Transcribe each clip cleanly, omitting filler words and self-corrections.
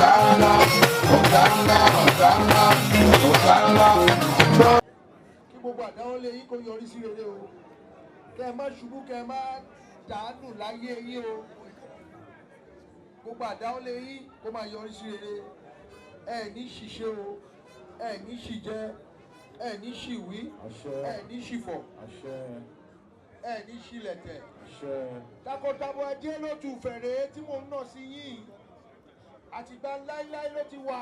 Oganla, Oganla, Oganla, Oganla. Kí gbogbo àdáwọ́lé yín kó yọrí sí rere o. Kẹ́ ẹ má ṣubú, kẹ́ ẹ má dànù láyé yín o. Gbogbo àdáwọ́lé yín kó máa yọrí sí rere. Ẹ ní ṣìṣe o, ẹ ní ṣìjẹ, ẹ ní ṣìwí, ẹ ní ṣìfọ̀, ẹ ní ṣìlẹ̀tẹ̀. Takọtabo Ajé ló tu fẹ̀rẹ̀ tí mò ń nà sí yín. Àtìgbà láíláí ló ti wà.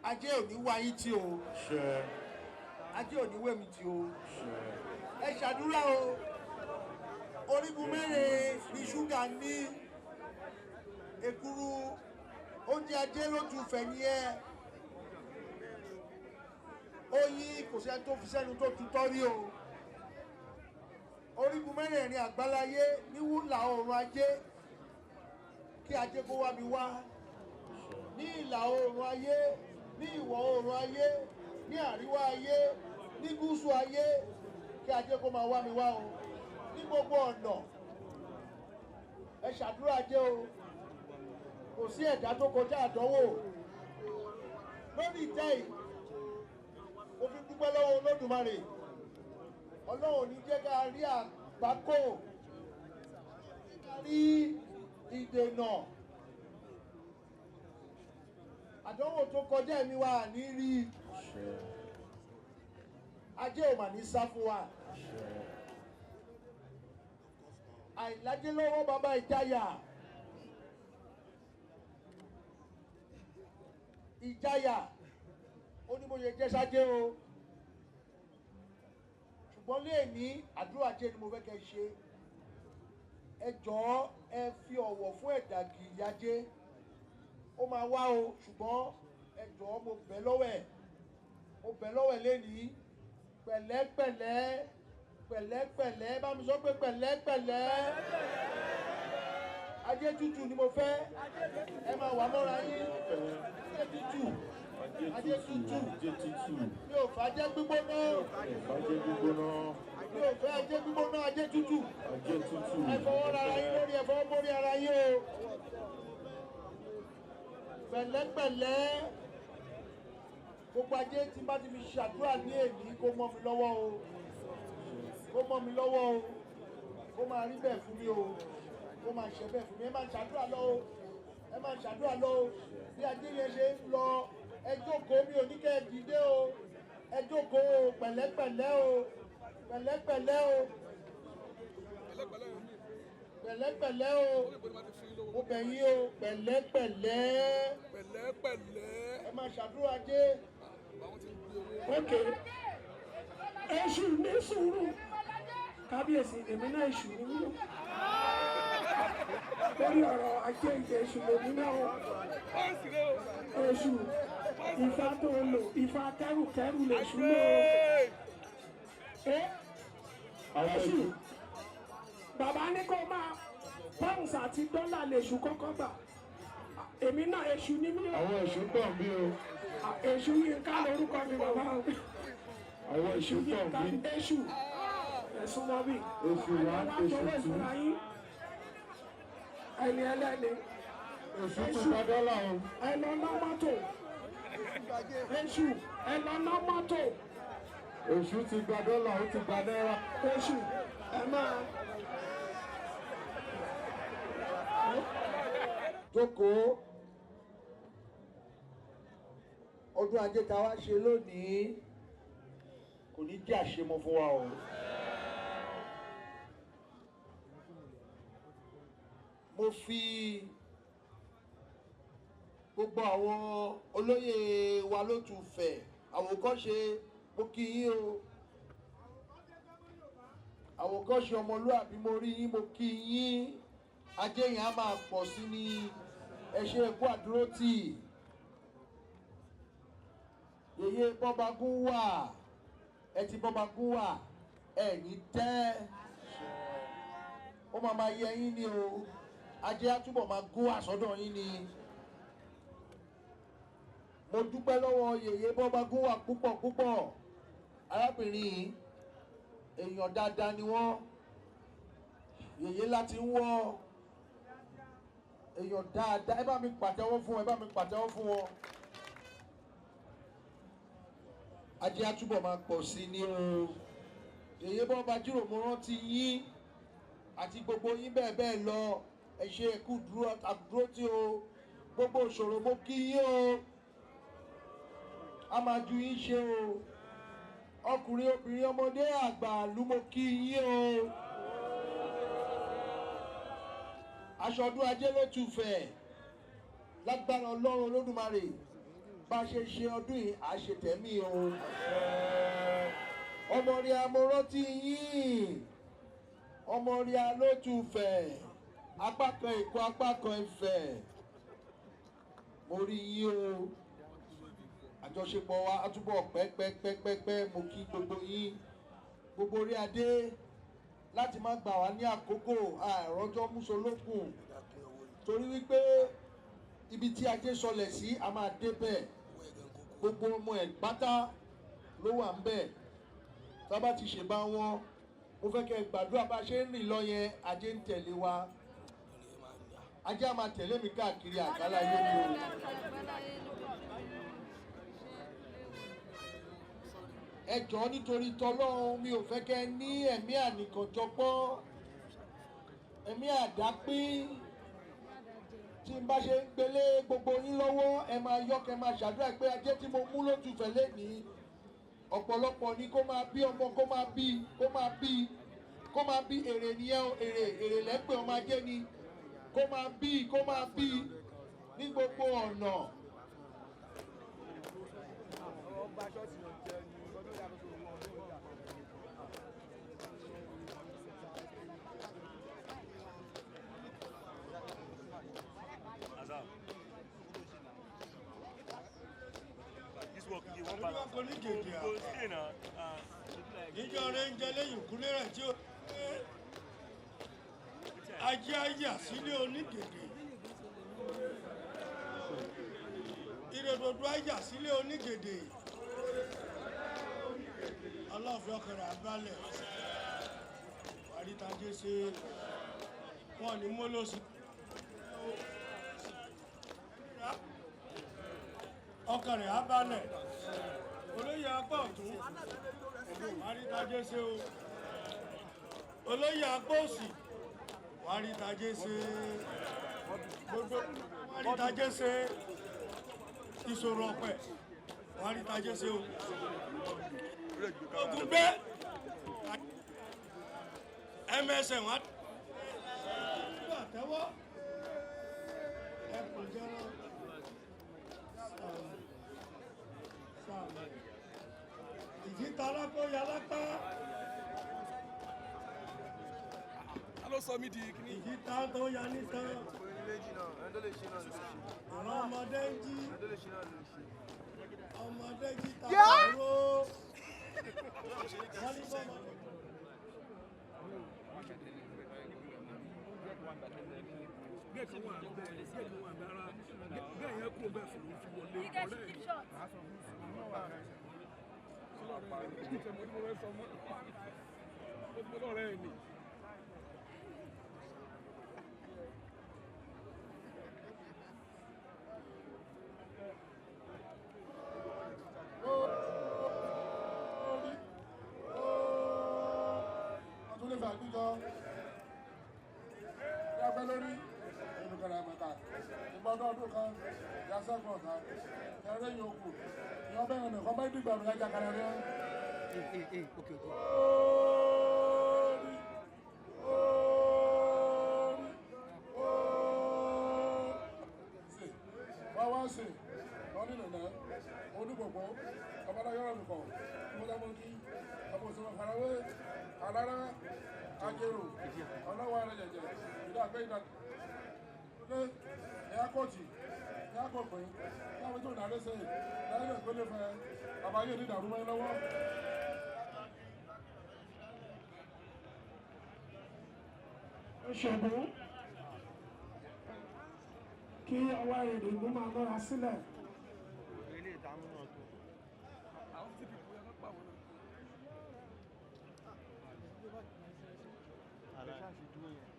Ajé ò ní wá yín tí o. Ajé ò ní wẹ̀mí tí o. Ẹ ṣàdúrà o. Orígun mẹ́rin ni ṣúgà ní. Èkuru oúnjẹ Ajé ló tu fẹ̀ ní ẹ. Oyin kò sẹ́ni tó fi sẹ́nu tó tutọ́ rí o. Orígun mẹ́rẹ̀ẹ̀rin àgbáláyé ní ìlà oòrùn Ajé kí Ajé kó wá mi wá. Ní ìlà oòrùn ayé, ní ìwọ̀ oòrùn ayé, ní àríwá ayé, ní gúúsù ayé kí Ajé kó máa wá mi wá o. Ní gbogbo ọ̀nà ẹ ṣàdúrà Ajé o. Kò sí ẹ̀dá tó kọjá àdánwò. Lórí ìtẹ́ yìí mo fi dúpẹ́ lọ́wọ́ Olódùmarè. Ọlọ́run ní jẹ́ ká rí àgbákò, ká rí ìdènà. Àdánwò tó kọjá ẹ̀mí wa ní rí. Ajé ò mà ní sá fún wa. Àìlájé lọ́wọ́ bàbá ìjáyà. Ìjáyà ó ní mo yẹ jẹ́ sájé o. Ṣùgbọ́n léèní àdúrà Ajé ni mo fẹ́ kẹ́ ṣe. Ẹ jọ̀ọ́ ẹ fi ọ̀wọ̀ fún ẹ̀dà gìrì Ajé. Ó máa wá o, ṣùgbọ́n ẹ jọ̀ọ́ mo bẹ̀ lọ́wọ́ ẹ̀. Mo bẹ̀ lọ́wọ́ ẹ̀ lénìí. Pẹ̀lẹ́pẹ̀lẹ́, pẹ̀lẹ́pẹ̀lẹ́, bá mi sọ pé pẹ̀lẹ́pẹ̀lẹ́. Ajé tútù ni mo fẹ́. Ẹ máa wà mọ́ra yín. Ajé tútù. Ajé tútù. Mi ò fẹ́ ajé gbígbóná. Mi ò fẹ́ ajé gbígbóná, ajé tútù. Ẹ fọwọ́ ra ara yín lórí, ẹ fọwọ́ mórí ara yín o. Pẹ̀lẹ́pẹ̀lẹ́. Gbogbo Ajé tí bá ti fi ṣàdúrà ní èyí kó mọ́ mi lọ́wọ́ o. Kó mọ́ mi lọ́wọ́ o. Kó máa rí bẹ́ẹ̀ fún mi o. Kó máa ṣe bẹ́ẹ̀ fún mi. Ẹ máa ṣàdúrà lọ o. Ẹ máa ṣàdúrà lọ o. Bí Ajé yẹn ṣe ń lọ, ẹ jókòó, mi ò ní kẹ́ ẹ dìde o. Ẹ jókòó o, pẹ̀lẹ́pẹ̀lẹ́ o. Pẹ̀lẹ́pẹ̀lẹ́ o. Pẹ̀lẹ́pẹ̀lẹ́ o. Mo bẹ̀ yín o, pẹ̀lẹ́pẹ̀lẹ́. Ẹ máa ṣàdúrà Ajé. Okay. Èṣù ní sùúrù. Kábíyèsí èmi náà èṣù ní wúlò. Lórí ọ̀rọ̀ Ajé ìjẹ́ èṣù lèmi náà o. Èṣù Ifá tó lò, Ifá kẹ́rùkẹ́rù lèṣù lò. Èṣù bàbá ní kó máa pounds àti dọ́là lèṣù kọ́kọ́ gbà. Èmi náà èṣù ní mí o. Àwọn èṣù pọ̀ bí o. Èṣù yìí ká lórúkọ mi bàbá o. Àwọn èṣù pọ̀ bí. Èṣù ẹ̀sùn mọ́ bí. Èṣù wá, èṣù tú. Ẹni ẹlẹ́ni. Èṣù tún gba dọ́là o. Ẹ lọ ná mọ́tò. Èṣù ẹ lọ ná mọ́tò. Èṣù ti gba dọ́là, ó ti gba náírà. Èṣù ẹ máa. Jókòó. Ọdún Ajé tá wá ṣe lónìí kò ní jẹ́ àṣemọ fún wa o. Mo fi gbogbo àwọn olóyè wa ló tún fẹ̀ àwòkọ́ṣe mo kí yín o. Àwòkọ́ṣe ọmọlúàbí mo rí yín, mo kí yín. Ajé yẹn á máa pọ̀ sí ní ẹ ṣe ẹ̀kú àdúrótì. Yèyé bọ́bagún wà, ẹ ti bọ́bagún wà, ẹ̀yin tẹ́. Ó máa yẹ yín ni o. Ajé á túbọ̀ máa gún àsọdọ̀ yín ni. Mo dúpẹ́ lọ́wọ́ yèyé bọ́bagún wà púpọ̀ púpọ̀. Arábìnrin èèyàn dáadáa ni wọ́n. yèyé láti ń wọ́ èèyàn dáadáa ẹ bá mi pàtẹ́wọ́ fún wọn ẹ bá mi pàtẹ́wọ́ fún wọn. Ajé àtúbọ̀ máa pọ̀ sí ni o. Yèyé bọ́ bá jírò mo rántí yín àti gbogbo yín bẹ́ẹ̀ bẹ́ẹ̀ lọ ẹ ṣe ẹ̀kú dúró tí o gbogbo ìṣòro mo kí yín o a máa ju yín ṣe o ọkùnrin obìnrin ọmọdé àgbà ló mo kí yín o aṣọdún ajé ló tù fẹ̀ lágbára Ọlọ́run Olódùmarè bá ṣe ṣe ọdún yìí àṣetẹ̀mí o ọmọ rí amọ̀rántí yín ọmọ rí alótùfẹ̀ apá kan Èkó apá kan Ifẹ̀ mo rí yín o àjọṣepọ̀ wa á túbọ̀ pẹ́pẹ́pẹ́pẹ́ mo kí gbogbo yín gbogbo orí adé láti má gbà wá ní àkókò àìrọ́jọ́ músolókùn torí wípé ibi tí ajé sọlẹ̀ sí a máa débẹ̀ gbogbo ọmọ ẹ̀ pátá ló wà ń bẹ̀ tá bá ti ṣèbá wọn mo fẹ́ kẹ́ gbàdúrà bá ṣe ń rìn lọ yẹn ajé ń tẹ̀lé wa ajé a máa tẹ̀lé mi káàkiri àgbáláyé ni o. Ẹ jọ̀ọ́ nítorí tọlọ́run mi ò fẹ́ kẹ́ ní ẹ̀mí ànìkànjọpọ́n ẹ̀mí àdápín tí n bá ṣe ń gbélé gbogbo yín lọ́wọ́ ẹ máa yọ́ kẹ́ máa ṣàdúrà pé ajé tí mo mú lótùfẹ̀ lénìí ọ̀pọ̀lọpọ̀ ni kó máa bí ọmọ kó máa bí èrè nìyẹn o èrè lẹ́pẹ̀ ọmọ ajé ni kó máa bí ní gbogbo ọ̀nà. Níjọ́ rẹ̀ ń jẹ lẹ́yìn ìkúlé rẹ̀ tí ó ajé ayà sílé onígèdè. Ìrèdòdó ayà sílé onígèdè. Aláàfin ọkọ̀rọ̀ àbálẹ̀. Àrítajé ṣe wọ́n ní mọ́lọ́sí. Ọkọ̀rọ̀ àbálẹ̀. Olóyè apá ọ̀tún àrítajé ṣe o olóyè apá òsì àrítajé ṣe gbogbo àrítajé ṣe ìṣòro ọ̀pẹ àrítajé ṣe o ogun gbé ẹmẹsẹ wọn àtẹ́wọ́ ẹkùn jẹrọ ìjìta lápò yàlápá. Ta ló sọ mí di kíní? Ìjìta tó ya nìkan. Àwọn ọmọdé ń jí. Ọmọdé jí ta àrò. Wọ́n ní bọ́ọ̀mù. Bẹ́ẹ̀ kan wà bẹ́ẹ̀ bẹ́ẹ̀ yẹn kúrò bẹ́ẹ̀ fún mi fi wọlé ọ̀rẹ́ mi. Ìgbọ́dọ̀ ọdún kan, ìyásẹ́gbọ̀n kan, ẹ̀rẹ́ yòókù, ìyọ́ bẹ́ẹ̀ nìkan bá dìgbà rẹ̀ ẹja kan rẹ̀. Wọ́n wá sí, wọ́n ní nìyẹn, onígbògbò, ọmọdáyọ́rọ̀ nìkan, mọ́dámọ́kí, ọmọ òṣèlú farawé, alára, ajérò, ọlọ́wọ́ rẹ̀ jẹ̀jẹ̀, ìdá àgbẹ̀ ìdá. Ẹ̀yà kọ́ọ̀tì, ẹ̀yà kọ̀ọ̀pẹ̀, láwọn tó dàrẹ́ sẹ́yìn, láyé lè gbélé fẹ́, bàbá yé ní ìdàrú mọ́ lọ́wọ́. Ṣègùn kí ọwọ́ èrè ló máa lọ́ra sílẹ̀. Aláṣà ṣe dúró yẹn.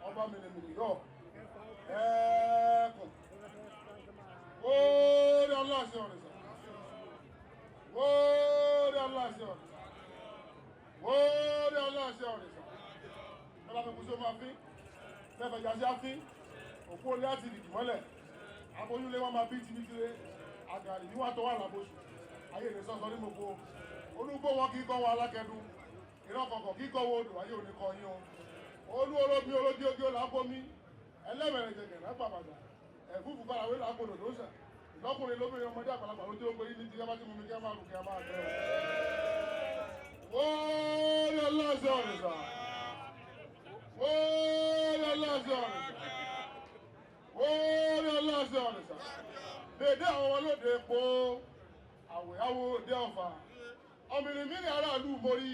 ọba mìlìmìlì yọ ẹ̀ẹ́kùn wóórí ọlọ́ọ̀sì ọ̀rẹ́sà wóórí ọlọ́ọ̀sì ọ̀rẹ́sà wóórí ọlọ́ọ̀sì ọ̀rẹ́sà ọlá fi kùsọ́ máa fín fẹ́fẹ́ jásí áfín òkú olé àti ìdìdì mọ́lẹ̀ aboyúnlé wọn máa bí tibítire àgàrí níwá tó wà lábóṣù ayé lè sọ́sọ́ ní gbogbo olúgbó wọn kì í kọ́ wọn alákẹ́dùn ìran kọ̀ọ̀kan kì í kọ́ wọn odò ayé òní kọ́ yín o olú olóbi olódi ogi làákómi ẹlẹ́mẹ̀rẹ̀ jẹ̀gẹ̀ lápàbàdà ẹ̀fúfú farawé làákòdò lóṣà ìlọ́kùnrin lóbìnrin ọmọdé àgbàlagbà ló dé ó pé yín ní ti yábá tí mo mi kí á máa lù kí á máa tẹ́ o. wóórí ọlọ́ọ̀sẹ̀ ọ̀rẹ́sà wóórí ọlọ́ọ̀sẹ̀ ọ̀rẹ́sà wóórí ọlọ́ọ̀sẹ̀ ọ̀rẹ́sà dédé àwọn ọmọlóde epo àwẹ̀ awo òde ọ̀fà ọmọnìmírí aráàlú mórí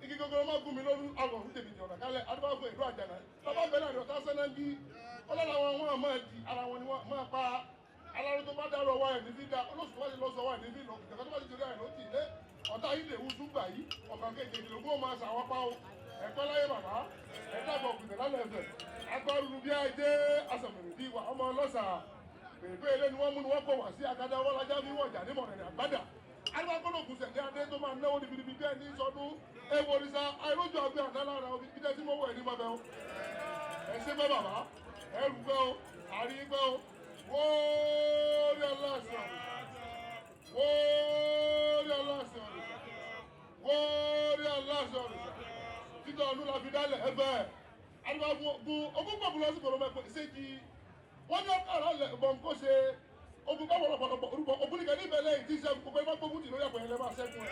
igi gogoro má gún mi lórí àwọn òfin tèmi jọ̀nà kálẹ̀ adúbáfẹ́ ìlú àjànà bàbá bẹ̀rẹ̀ àdìọ́ tá sẹ́nà bí ọlọ́làwọn wọn máa di ara wọn ni wọn máa pa aláró tó bá dárò ọwọ́ ẹ̀ ní fídà olóṣù wáyé lọ́sọ̀ ọwọ́ ẹ̀ ní fídà ìjọba tó bá ti torí ẹ̀ ló ti lé ọ̀tá yìí lè wú súgbà yìí ọ̀kan kéèké ìlógún ó máa ṣàwọn pa o ẹ̀pẹ́ láyé bàbá ẹ̀dàbọ̀ òkùnkùn lálẹ́ ẹ̀fẹ̀ agbárùrù bí ajé asọ̀mìrì bí wa ọmọ ọlọ́sà pèpè ilé ni wọ́n mú ni wọ́n kọ̀ wá sí akadá wọ́lájá bí wọ́n jà ní mọ̀rẹ̀rẹ̀ àgbádà alágbọ́dọ̀gùn sẹ̀dẹ̀ adé tó máa náwó níbi bí ẹni sọdún ewu òrìṣà àìrójú àgbẹ̀ àdálára omi ìdẹ́ tí mo wọ̀ ní mọ́bẹ̀ o ẹ ṣe bẹ́ bàbá ẹrù gbẹ́ o àrí gbẹ́ o wóórí aláṣẹ wóórí aláṣẹ wóórí aláṣẹ títọ́ ọdún la fi dálẹ̀ ẹgbẹ́ alùpàgùn ogún pọ̀pù lọ sí kòròmẹ́pọ̀ ìṣèjì wọ́n ní ọkọ̀ àlẹ́ ìbọn kó ṣe ogun bá wọlọ pọ̀lọpọ̀ orúkọ ogun nìkan níbẹ̀ lẹ́yìn tí sẹ́gun gbogbo ẹgbẹ́ gbógun tì lórí àpẹẹrẹ lẹ́bàá sẹ́gun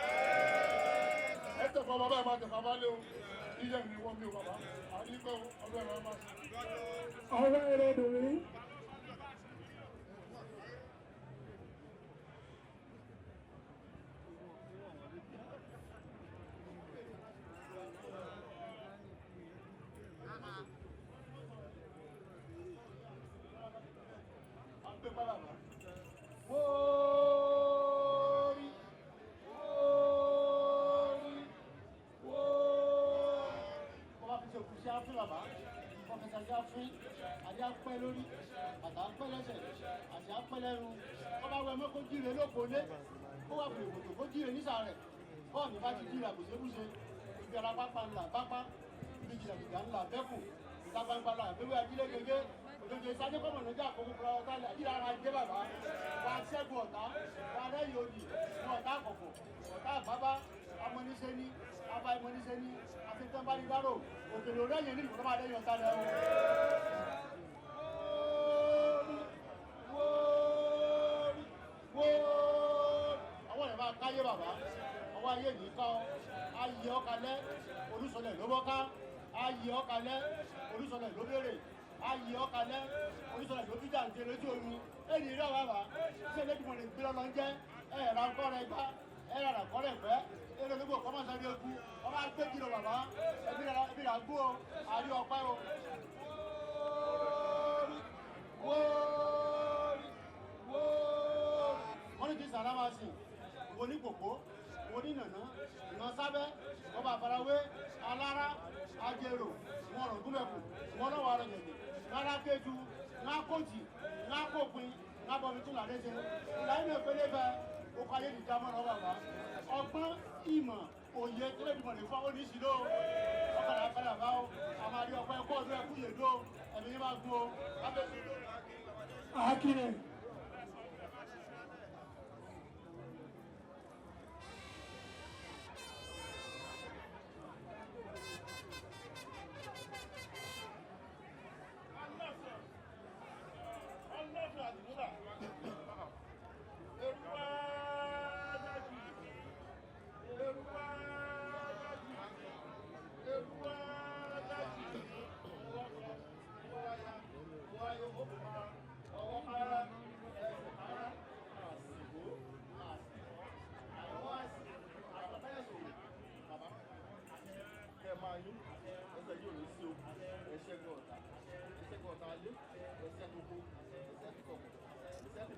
ẹ tẹ̀fọ́ bàbá ẹ̀ máa tẹ̀fọ́ bá lé o iye mi wọ́n mi ò bàbá àdìgbẹ́ ọdún ẹ̀ máa ṣe. ọwọ́ eré dùn mí. wóórí wóórí wóórí wọ́n bá fi ṣe òkú sí áfírí bàbá wọ́n fi ṣàṣà fún àdé apẹ́ lórí bàtà apẹ́ lẹ́sẹ̀ àti apẹ́ lẹ́nu wọ́n bá wẹ mọ́ kó jíire lókòólé kó wà fún ìwòtò kó jíire nísàlẹ̀ bọ́ọ̀lù bá ti jíire àbùsébùsé ibi ara pápá ńlá pápá ibi jìdàjìdà ńlá bẹ́kù ìta gbangba la àbẹ̀wé ajílẹ̀ gẹ́gẹ́ òjòjò ìsájẹ́ kọ́mọ̀ níjà àkókò fúra ọ̀tá àjílẹ̀ ara jẹ́ bàbá wa ṣẹ́gun ọ̀tá wa lẹ́yìn òdì ní ọ̀tá àkọ́kọ́ ọ̀tá àbábá amọ́níṣẹ́ ní abá ìmọ̀níṣẹ́ ní àfitẹ́mbánidáró òkèlè òrẹ́yìn ní ìfọ̀tọ́ máa lẹ́yìn ọ̀tá lẹ́wọ̀. àwọn ẹ̀ máa káyé bàbá ọwọ́ ayé yìí ká ọ ayé ọkàlẹ́ olùsọ̀lẹ̀ ló bọ́ká ayé ọkàlẹ́ olùsọ̀lẹ̀ ló béèrè ayé ọkàlẹ́ olùsọ̀lẹ̀ ló bíjà ǹjẹ́ lójú omi èyí rí ọ̀rọ̀ bàbá ṣé lẹ́dùnmọ̀ lè gbé lọ́lọ́ jẹ́ ẹ̀rọ akọ́rẹ́ gbá ẹ̀rọ àkọ́rẹ́ pẹ́ ẹ̀rọ ológbò kọ́mọ́sáré ogun ọba gbé kìlọ̀ bàbá ẹbí rà gbó o àrí ọpẹ́ o. wọ́n ní kí sàlámà sí wo ní kòkó wo ní nàná ìran sábẹ́ ọba àfarawé alára ajérò wọn rọ̀ gúnlẹ̀kù wọn lọ́wọ́ ara jẹ̀jẹ̀ rárá kéju ńlá kòjì ńlá kòpin ńlá bọ̀mí tún làdé ṣe ìlà inú ìpele bẹ́ẹ̀ ó kọ́ ayé nìjà mọ́ra bàbá ọgbọ́n ìmọ̀ òye tẹ́lẹ̀dìmọ̀ lè fọ́ ó ní ìṣìlò ọkàlà àkàlà bá ó àmàrí ọ̀pọ̀ ẹ̀kọ́ ọdún ẹ̀kú yèdó ẹ̀mí yín máa gún o lábẹ́sí. Akire.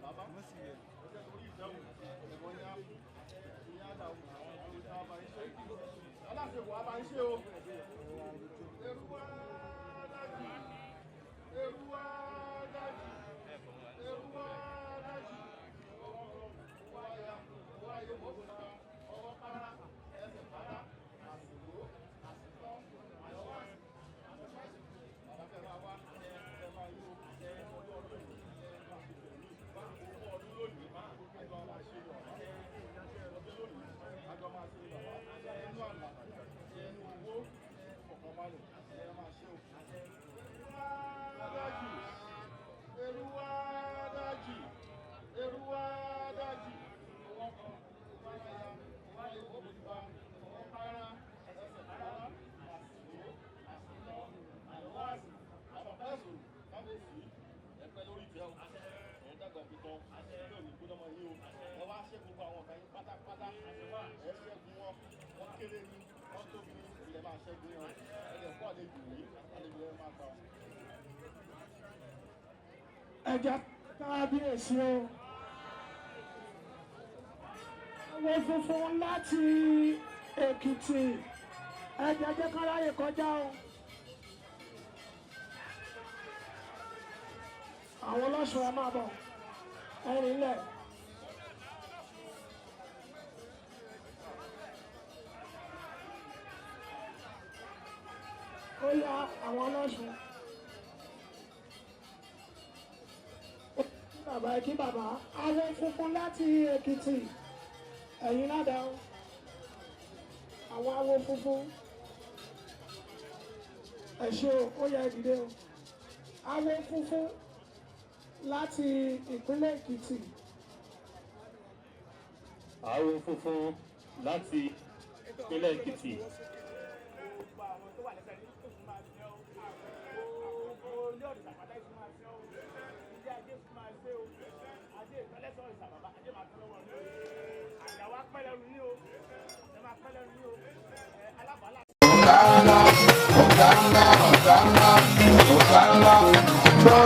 Baba, ṣe wà máa ń ṣe o. Èrúwà dájì. Èrúwà dájì. Èrúwà dájì. Wáyà wáyé mọ́tò ọwọ́ para ẹsẹ̀ para àsìkò àsìkò àyọ̀wá àtẹ̀fẹ́sì. Bàbá fẹ́ máa wá ẹ máa yó ọjọ́ ọdún yìí máa fi tẹ̀lé owó ọdún lónìí àjọ máa ṣe wà ọdún lónìí àjọ máa ṣe bàbá ẹnu àlà ẹnu owó ọ̀kan balẹ̀ ẹ máa ṣe o. Èrúwà dájì. Èrúwà dájì. Owó kan wáyà wáyé òmùgbà ọwọ́ para ẹsẹ̀ para àsìkò àsìkò àyọ̀wá àbàbáṣò kábíyèsí ẹ̀pẹ́ lórí ìfẹ́ o ẹ̀yìn dàgbà fi tán yóò ní gbóná mọ́ yín o ẹ wá ṣẹ́ gbogbo àwọn ọ̀gá yín pátápátá ẹ ṣẹ́gun wọn wọ́n kéré ní wọ́n tóbi ní ilẹ̀ máa ṣẹ́gun wọn ẹ̀jẹ̀ fún àlejò yìí àlejò ẹ̀ máa gbà. ẹja kábíyèsí o àwọn funfun láti Èkìtì ẹja jẹ́ káráyè kọjá o àwọn ọlọ́sùn ẹ máa bọ̀ ẹ̀rìn lẹ̀. Ó yá àwọn ọlọ́sùn. Bàbá kí bàbá àwọn funfun láti Èkìtì ẹ̀yin ládàá o àwọn awo funfun ẹ ṣé o ó yẹ ìdílé o awo funfun láti ìpínlẹ̀ Èkìtì. Awo funfun láti ìpínlẹ̀ Èkìtì. Oganla, Oganla, Oganla, Oganla.